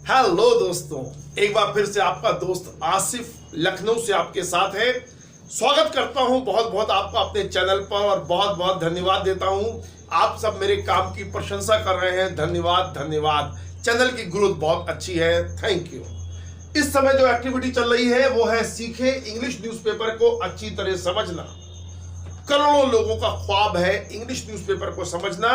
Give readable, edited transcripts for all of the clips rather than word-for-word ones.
Hello दोस्तों, एक बार फिर से आपका दोस्त आसिफ लखनऊ से आपके साथ है। स्वागत करता हूं बहुत बहुत आपका अपने चैनल पर और बहुत बहुत धन्यवाद देता हूं। आप सब मेरे काम की प्रशंसा कर रहे हैं, धन्यवाद धन्यवाद। चैनल की ग्रोथ बहुत अच्छी है, थैंक यू। इस समय जो एक्टिविटी चल रही है वो है सीखे इंग्लिश न्यूज़पेपर को अच्छी तरह समझना। करोड़ों लोगों का ख्वाब है इंग्लिश न्यूज़पेपर को समझना।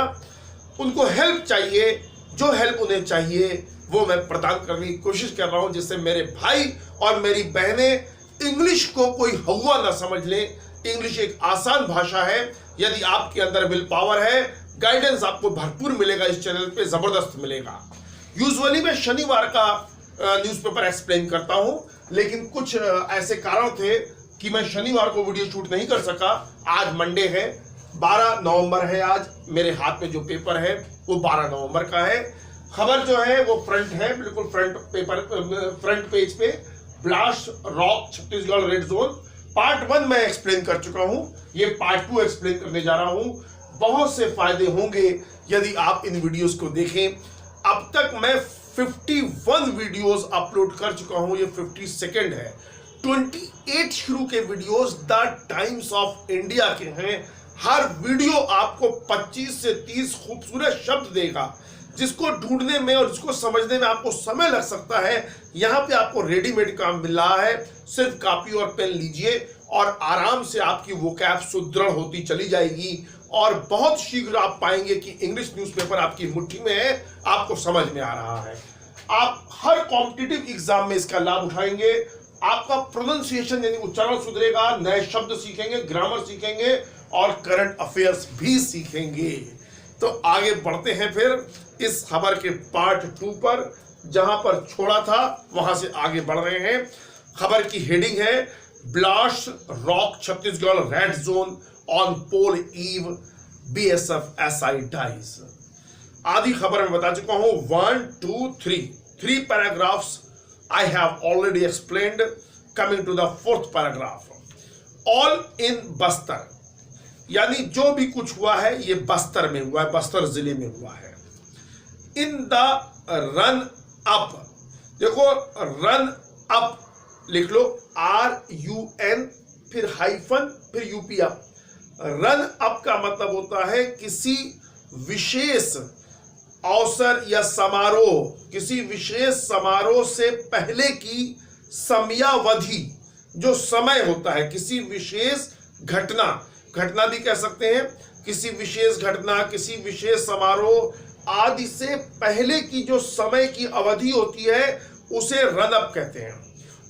उनको हेल्प चाहिए, जो हेल्प उन्हें चाहिए वो मैं प्रदान करने की कोशिश कर रहा हूं, जिससे मेरे भाई और मेरी बहनें इंग्लिश को कोई हवा ना समझ लें। इंग्लिश एक आसान भाषा है। यदि आपके अंदर विल पावर है, गाइडेंस आपको भरपूर मिलेगा, इस चैनल पे जबरदस्त मिलेगा। यूजुअली मैं शनिवार का न्यूज़पेपर एक्सप्लेन करता हूं, लेकिन कुछ ऐसे कारण थे कि मैं शनिवार को वीडियो शूट नहीं कर सका। आज मंडे है, 12 नवंबर है। आज मेरे हाथ में जो पेपर है वो 12 नवंबर का है। खबर जो है वो फ्रंट है, बिल्कुल फ्रंट पेज पे। Blast rock Chhattisgarh red zone part 1 मैं एक्सप्लेन कर चुका हूं। ये पार्ट 2 एक्सप्लेन करने जा रहा हूं। बहुत से फायदे होंगे यदि आप इन वीडियोस को देखें। अब तक मैं 51 वीडियोस अपलोड कर चुका हूं, ये 52nd है। 28 शुरू के videos the times of India के हैं। हर वीडियो आपको 25 से 30 खूबसूरत शब्द देगा, जिसको ढूंढने में और जिसको समझने में आपको समय लग सकता है। यहाँ पे आपको रेडीमेड काम मिल रहा है। सिर्फ कॉपी और पेन लीजिए और आराम से आपकी वोकैब सुदृढ़ होती चली जाएगी और बहुत शीघ्र आप पाएंगे कि इंग्लिश न्यूज़पेपर आपकी मुट्ठी में है, आपको समझ में आ रहा है। आप हर कॉम्पिटिटिव एग्जाम में इसका लाभ उठाएंगे। आपका प्रोनाउंसिएशन यानी उच्चारण सुधरेगा, नए शब्द सीखेंगे, ग्रामर सीखेंगे और करंट अफेयर्स भी सीखेंगे। तो आगे बढ़ते हैं फिर इस खबर के पार्ट 2 पर। जहां पर छोड़ा था वहां से आगे बढ़ रहे हैं। खबर की हेडिंग है blast rock Chhattisgarh red zone on poll eve, BSF SI dies. आधी खबर में बता चुका हूं। 1 2 3 paragraphs I have already explained. Coming to the 4th paragraph, all in Bastar, यानी जो भी कुछ हुआ है ये बस्तर में हुआ है, बस्तर जिले में हुआ है। इन द रन अप, देखो रन अप लिख लो, RUN फिर हाइफन फिर यूपी अप। रन अप का मतलब होता है किसी विशेष अवसर या समारोह, किसी विशेष समारोह से पहले की समयावधि, जो समय होता है, किसी विशेष घटना भी कह सकते हैं, किसी विशेष घटना, किसी विशेष समारोह आदि से पहले की जो समय की अवधि होती है उसे रन अप कहते हैं।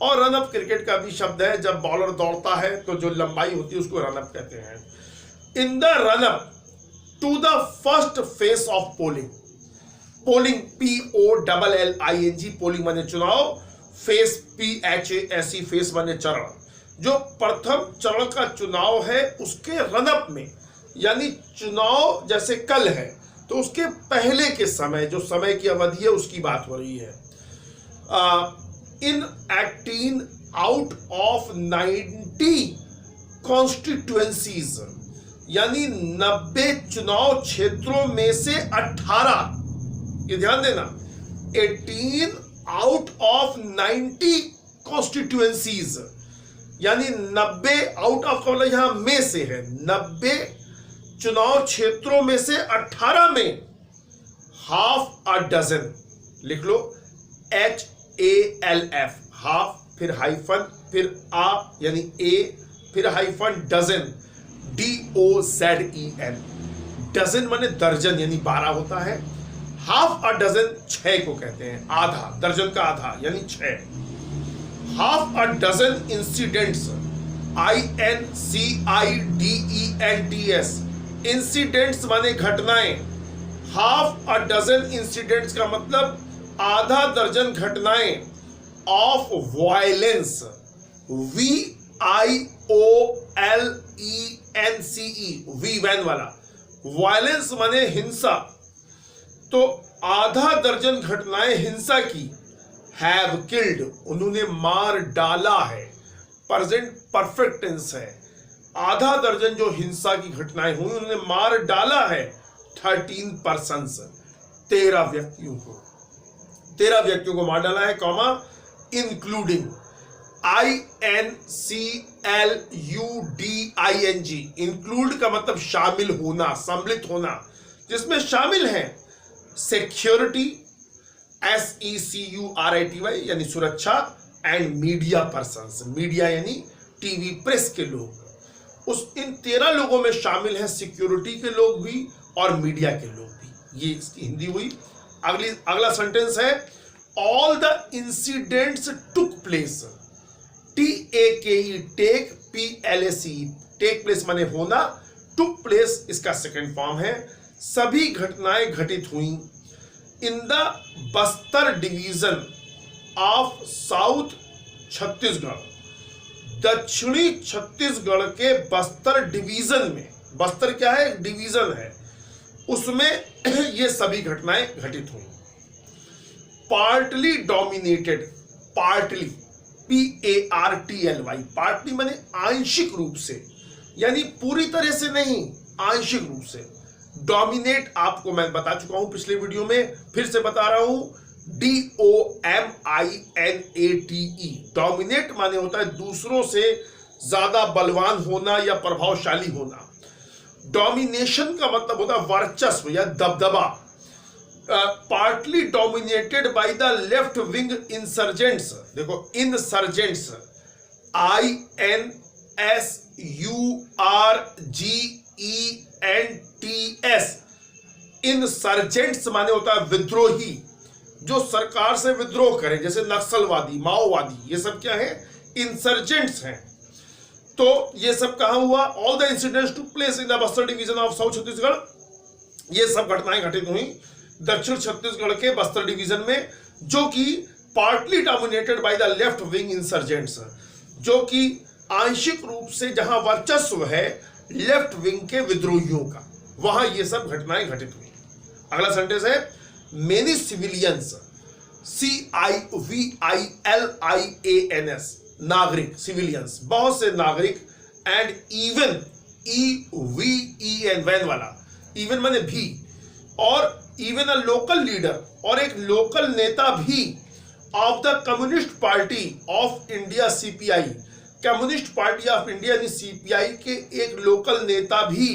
और रन अप क्रिकेट का भी शब्द है, जब बॉलर दौड़ता है तो जो लंबाई होती है उसको रन अप कहते हैं। In the run up to the first phase of polling, POLLING, polling माने चुनाव, फेस PHASE, फेस माने चरण। जो प्रथम चरण का चुनाव है उसके रनअप में, यानी चुनाव जैसे कल है तो उसके पहले के समय, जो समय की अवधि है उसकी बात हो रही है। इन 18 आउट ऑफ 90 कॉन्स्टिट्यूएंसीज, यानी 90 चुनाव क्षेत्रों में से 18, ये ध्यान देना, 18 आउट ऑफ 90 कॉन्स्टिट्यूएंसीज, यानी 90 आउट ऑफ का मतलब यहां में से है, 90 चुनाव क्षेत्रों में से 18 में हाफ अ डजन लिख लो, HALF, हाफ फिर हाइफन फिर यानी ए फिर हाइफन डजन, DOZEN। डजन माने दर्जन यानी 12 होता है। हाफ अ डजन 6 को कहते हैं, आधा, दर्जन का आधा यानी 6। Half a dozen incidents, INCIDENTS, incidents माने घटनाएं। हाफ अ डजन इंसिडेंट्स का मतलब आधा दर्जन घटनाएं of violence, VIOLENCE, V van वाला, वायलेंस माने हिंसा, तो आधा दर्जन घटनाएं हिंसा की। हैव किल्ड, उन्होंने मार डाला है, प्रेजेंट परफेक्ट टेंस है। आधा दर्जन जो हिंसा की घटनाएं हुई उन्होंने मार डाला है 13 पर्सन्स, 13 व्यक्तियों को। 13 व्यक्तियों को मार डाला है, कॉमा इंक्लूडिंग, INCLUDING, इंक्लूड का मतलब शामिल होना, सम्मिलित होना, जिसमें शामिल है सिक्योरिटी, SECURITY यानी सुरक्षा, एंड मीडिया पर्सन्स, मीडिया यानी टीवी प्रेस के लोग। इन 13 लोगों में शामिल हैं सिक्योरिटी के लोग भी और मीडिया के लोग भी। ये इसकी हिंदी हुई। अगला सेंटेंस है all the incidents took place, TAKE take, PLACE take place माने होना, टुक प्लेस इसका सेकंड फॉर्म है। सभी घटनाएं घटित हुई in the Bastar division of south Chhattisgarh, दक्षिणी छत्तीसगढ़ के बस्तर डिवीजन में, बस्तर क्या है, डिवीजन है, उसमें ये सभी घटनाएं घटित हुई। Partly dominated, partly PARTLY, partly माने आंशिक रूप से, यानी पूरी तरह से नहीं, आंशिक रूप से। डोमिनेट आपको मैं बता चुका हूं पिछले वीडियो में, फिर से बता रहा हूं, DOMINATE, डोमिनेट माने होता है दूसरों से ज्यादा बलवान होना या प्रभावशाली होना। डोमिनेशन का मतलब होता है वर्चस्व या दबदबा। Partly dominated by the left wing insurgents, देखो इंसर्जेंट्स, INSURGENTS, इंसर्जेंट्स माने होता है विद्रोही, जो सरकार से विद्रोह करें, जैसे नक्सलवादी, माओवादी, ये सब क्या है, इंसर्जेंट्स हैं। तो ये सब कहां हुआ, all the incidents took place in the Bastar division of south Chhattisgarh, ये सब घटनाएं घटित हुई दक्षिण छत्तीसगढ़ के बस्तर डिवीजन में, जो कि partly dominated by the left wing insurgents, जो कि आंशिक रूप से जहां वर्चस्व है लेफ्ट विंग के विद्रोहियों का, वहां ये सब घटनाएं घटित हुई। अगला सेंटेंस है मेनी सिविलियंस, CIVILIANS, नागरिक, सिविलियंस बहुत से नागरिक, एंड इवन, EVEN, वैन वाला, इवन माने भी, और इवन अ लोकल लीडर, और एक लोकल नेता भी, of the communist party of India CPI, communist party of India यानी CPI के एक लोकल नेता भी,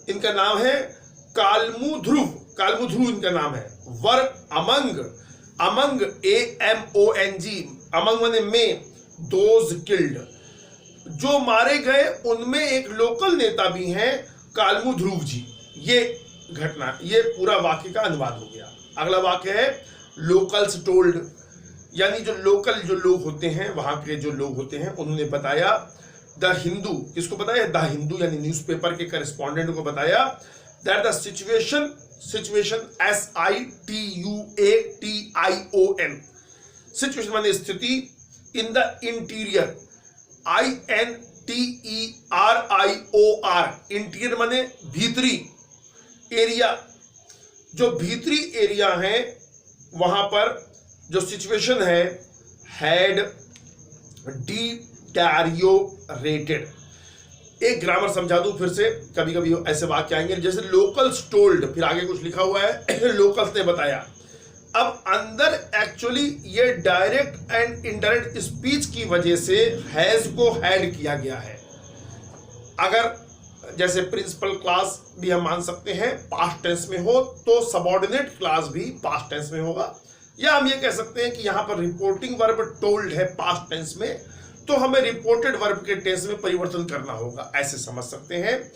इनका नाम है कालमू ध्रुव, कालमू ध्रुव इनका नाम है। Were among, among AMONG, among माने में, दोज किल्ड, जो मारे गए उनमें एक लोकल नेता भी हैं कालमू ध्रुव जी। ये घटना, ये पूरा वाक्य का अनुवाद हो गया। अगला वाक्य है लोकल्स टोल्ड, यानी जो लोकल जो लोग होते हैं, वहां के जो लोग होते हैं, उन्होंने बताया, द हिंदू, किसको बताया, द हिंदू यानी न्यूज़पेपर के करेस्पॉन्डेंट को बताया, that the situation, situation SITUATION, situation माने स्थिति, in the interior, INTERIOR, interior माने भीतरी, एरिया, जो भीतरी एरिया है वहां पर जो सिचुएशन है, हैड डिटैरियोरेटेड। एक ग्रामर समझा दूं फिर से, कभी कभी ऐसे वाक्य आएंगे, जैसे लोकल्स टोल्ड, फिर आगे कुछ लिखा हुआ है लोकल्स ने बताया। अब अंदर एक्चुअली ये डायरेक्ट एंड इनडायरेक्ट स्पीच की वजह से हैज को हैड किया गया है। अगर जैसे प्रिंसिपल क्लास भी हम मान सकते हैं पास्ट टेंस में हो, तो सबऑर्डिनेट क्लास भी पास्ट टेंस में होगा, या हम ये कह सकते हैं कि यहां पर रिपोर्टिंग वर्ब टोल्ड है पास्ट टेंस में, तो हमें रिपोर्टेड वर्ब के टेंस में परिवर्तन करना होगा, ऐसे समझ सकते हैं।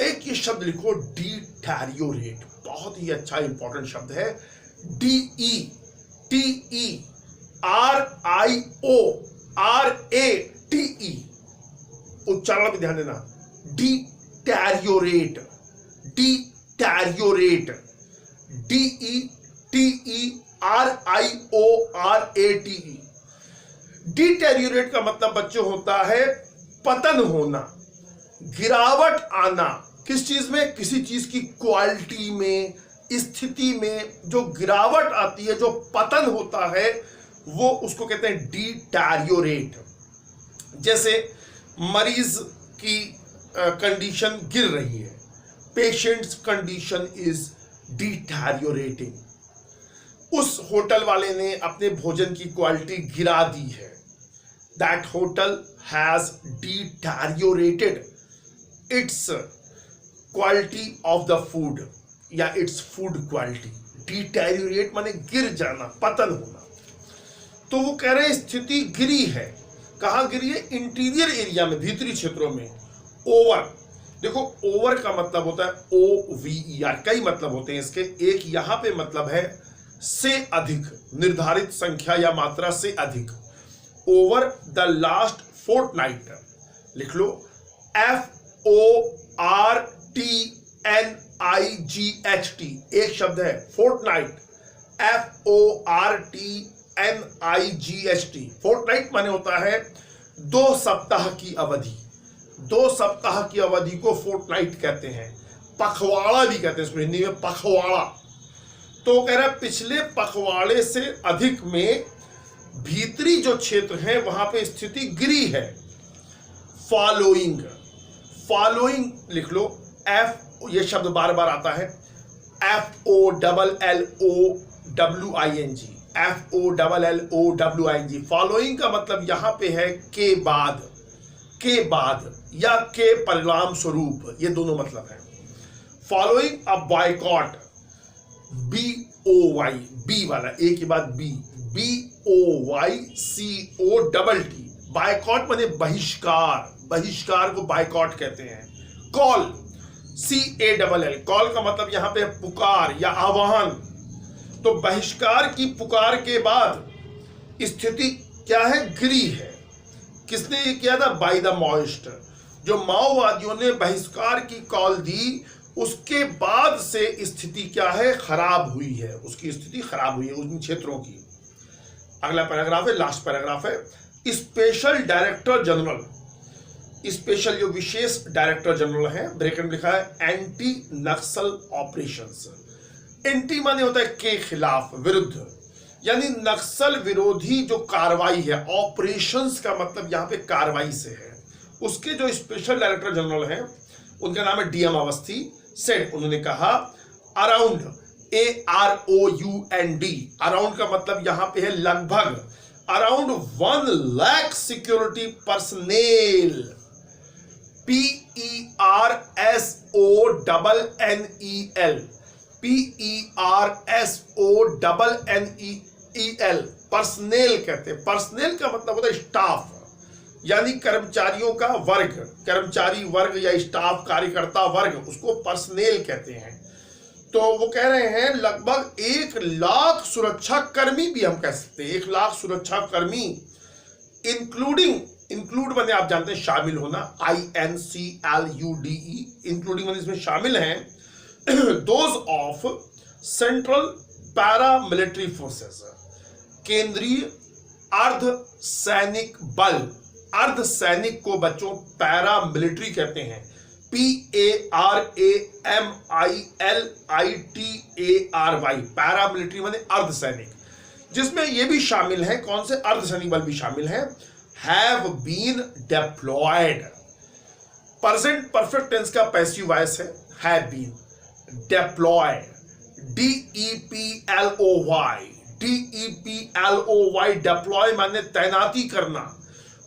एक ही शब्द लिखो, डिटैरियोरेट, बहुत ही अच्छा इंपॉर्टेंट शब्द है, DETERIORATE, उच्चारण पे ध्यान देना, डिटैरियोरेट, डिटैरियोरेट, DETERIORATE। डिटैरियोरेट का मतलब बच्चों होता है पतन होना, गिरावट आना, किस चीज में, किसी चीज की क्वालिटी में, स्थिति में जो गिरावट आती है, जो पतन होता है, वो उसको कहते हैं डिटैरियोरेट। जैसे मरीज की कंडीशन गिर रही है, पेशेंट्स कंडीशन इज डिटैरियोरेटिंग। उस होटल वाले ने अपने भोजन की क्वालिटी गिरा दी है। That hotel has deteriorated its quality of the food या इट्स फूड क्वालिटी। डिटेरियोरेट माने गिर जाना, पतन होना। तो वो कह रहे हैं स्थिति गिरी है। कहाँ गिरी है? इंटीरियर एरिया में, भीतरी क्षेत्रों में। ओवर, देखो ओवर का मतलब होता है OVER, कई मतलब होते हैं इसके। एक यहां पे मतलब है से अधिक, निर्धारित संख्या या मात्रा से अधिक। ओवर द लास्ट फोर्टनाइट, लिख लो FORTNIGHT, एक शब्द है फोर्टनाइट, FORTNIGHT। फोर्टनाइट माने होता है 2 सप्ताह की अवधि। 2 सप्ताह की अवधि को फोर्टनाइट कहते हैं। पखवाड़ा भी कहते हैं इसको हिंदी में, पखवाड़ा। तो कह रहा है पिछले पखवाड़े से अधिक में भीतरी जो क्षेत्र है वहां पे स्थिति गिरी है। फॉलोइंग, फॉलोइंग लिख लो, ये शब्द बार बार आता है, FOLLOWING। फॉलोइंग का मतलब यहां पे है के बाद, के बाद या के परिणाम स्वरूप, ये दोनों मतलब है। Following a boycott, BOY, B वाला एक के बाद BOYCOTT। बायकॉट माने बहिष्कार, बहिष्कार को बायकॉट कहते हैं। कॉल, CALL, कॉल का मतलब यहां पे पुकार या आह्वान। तो बहिष्कार की पुकार के बाद स्थिति क्या है? गिरी है। किसने ये किया था? By the Maoist. जो माओवादियों ने बहिष्कार की कॉल दी, उसके बाद से स्थिति क्या है? खराब हुई है। उसकी स्थिति खराब हुई है उन क्षेत्रों की। अगला पैराग्राफ है, लास्ट पैराग्राफ है। स्पेशल डायरेक्टर जनरल, स्पेशल जो विशेष डायरेक्टर जनरल है, ब्रैकेट में लिखा है एंटी नक्सल ऑपरेशंस। एंटी माने होता है के खिलाफ, विरुद्ध, यानी नक्सल विरोधी जो कार्रवाई है। ऑपरेशंस का मतलब यहां पे कार्रवाई से है। उसके जो स्पेशल डायरेक्टर जनरल हैं उनका नाम है DM अवस्थी। सेड, उन्होंने कहा अराउंड, AROUND, अराउंड का मतलब यहां पे है लगभग, around 1 lakh security personnel, PERSONNEL, personnel कहते हैं। पर्सनेल का मतलब होता है स्टाफ, यानी कर्मचारियों का वर्ग, कर्मचारी वर्ग या स्टाफ, कार्यकर्ता वर्ग, उसको पर्सनेल कहते हैं। तो वो कह रहे हैं लगभग 1 लाख सुरक्षा कर्मी भी हम कह सकते हैं, 1 लाख सुरक्षा कर्मी, इंक्लूडिंग, इंक्लूड माने आप जानते हैं शामिल होना, INCLUDE, इंक्लूडिंग माने इसमें शामिल हैं those of central paramilitary forces, केंद्रीय अर्ध सैनिक बल। अर्ध सैनिक को बच्चों पैरामिलिट्री कहते हैं, PARAMILITARY, पैरामिलिट्री माने अर्ध सैनिक, जिसमें ये भी शामिल है, कौन से? अर्ध सैनिक बल भी शामिल है। Have been deployed, present perfect tense का पैसिव वॉइस है have been. Deployed, DEPLOY, deploy माने तैनाती करना।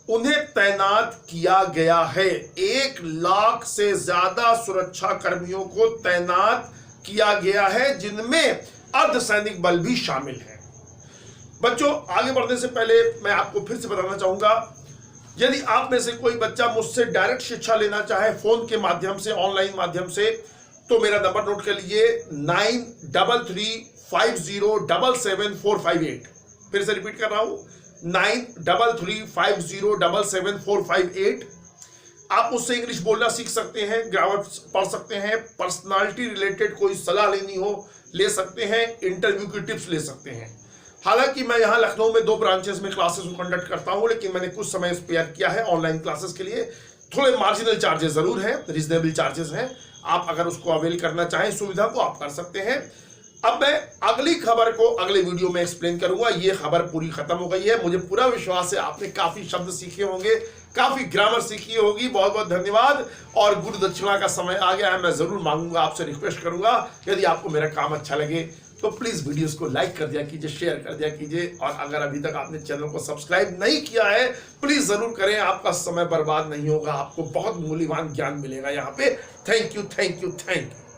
उन्हें तैनात किया गया है, 1 लाख से ज्यादा सुरक्षा कर्मियों को तैनात किया गया है, जिनमें अर्धसैनिक बल भी शामिल है। बच्चों आगे बढ़ने से पहले मैं आपको फिर से बताना चाहूंगा, यदि आप में से कोई बच्चा मुझसे डायरेक्ट शिक्षा लेना चाहे फोन के माध्यम से, ऑनलाइन माध्यम से, तो मेरा नंबर नोट कर लीजिए 9335077458। फिर से रिपीट कर रहा हूं 9335077458। आप मुझसे इंग्लिश बोलना सीख सकते हैं, ग्रामर पढ़ सकते हैं, पर्सनालिटी रिलेटेड कोई सलाह लेनी हो ले सकते हैं, इंटरव्यू की टिप्स ले सकते हैं। हालांकि मैं यहाँ लखनऊ में 2 ब्रांचेस में क्लासेस को कंडक्ट करता हूँ, लेकिन मैंने कुछ समय स्पेयर किया है ऑनलाइन क्लासेस के लिए। थोड़े मार्जिनल चार्जेस जरूर हैं, रिजनेबल चार्जेस हैं। आप अगर उसको अवेल करना चाहें सुविधा को, आप कर सकते हैं। अब मैं अगली खबर को अगले वीडियो में एक्सप्लेन करूंगा। ये खबर पूरी खत्म हो गई है, मुझे पूरा विश्वास है आपने काफी शब्द सीखे होंगे, काफी ग्रामर सीखी होगी। बहुत बहुत धन्यवाद। और गुरु दक्षिणा का समय आ गया है, मैं जरूर मांगूंगा, आपसे रिक्वेस्ट करूंगा, यदि आपको मेरा काम अच्छा लगे तो प्लीज़ वीडियोस को लाइक कर दिया कीजिए, शेयर कर दिया कीजिए, और अगर अभी तक आपने चैनल को सब्सक्राइब नहीं किया है प्लीज़ ज़रूर करें। आपका समय बर्बाद नहीं होगा, आपको बहुत मूल्यवान ज्ञान मिलेगा यहाँ पे। Thank you, thank you, thank you.